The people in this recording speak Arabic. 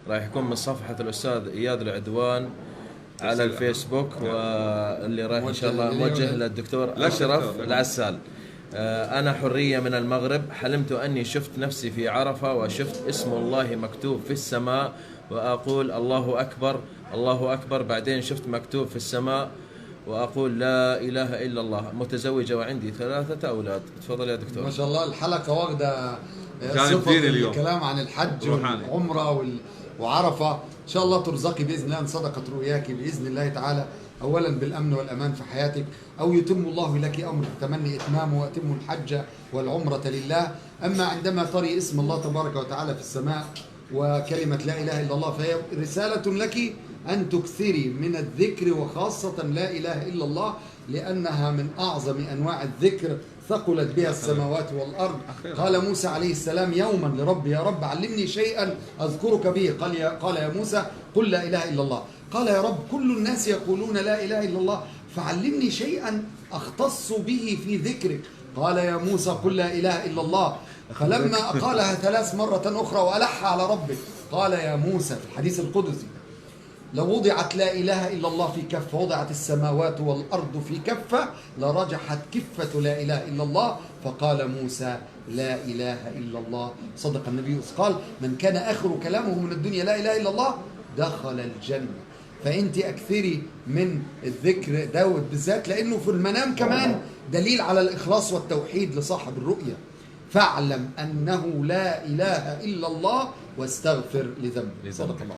راح يكون من صفحة الأستاذ إياد العدوان على الفيسبوك، واللي راح إن شاء الله موجه للدكتور أشرف العسال. أنا حرية من المغرب، حلمت أني شفت نفسي في عرفة وشفت اسم الله مكتوب في السماء وأقول الله أكبر الله أكبر، بعدين شفت مكتوب في السماء وأقول لا إله إلا الله. متزوجة وعندي 3 أولاد. تفضل يا دكتور. ما شاء الله الحلقة واخدة صفة الكلام عن الحج والعمرة وعرفة. إن شاء الله ترزقي بإذن الله صدقة رؤياك بإذن الله تعالى، أولا بالأمن والأمان في حياتك، أو يتم الله لك أمر تمني إتمامه وأتم الحج والعمرة لله. أما عندما تري اسم الله تبارك وتعالى في السماء وكلمة لا إله إلا الله، فهي رسالة لك أن تكثري من الذكر، وخاصة لا إله إلا الله، لأنها من أعظم أنواع الذكر ثقلت بها السماوات والأرض. قال موسى عليه السلام يوما لربي يا رب علمني شيئا أذكرك به. قال يا موسى قل لا إله إلا الله. قال يا رب كل الناس يقولون لا إله إلا الله، فعلمني شيئا أختص به في ذكرك. قال يا موسى قل لا إله إلا الله. فلما قالها 3 مرة أخرى وألح على ربه قال يا موسى في الحديث القدسي لو وضعت لا إله إلا الله في كفة، وضعت السماوات والأرض في كفة، لرجحت كفة لا إله إلا الله. فقال موسى لا إله إلا الله. صدق النبي قال من كان آخر كلامه من الدنيا لا إله إلا الله دخل الجنة. فأنت أكثري من الذكر داود بالذات، لأنه في المنام كمان دليل على الإخلاص والتوحيد لصاحب الرؤية. فاعلم أنه لا إله إلا الله واستغفر لذنبك. صدق الله.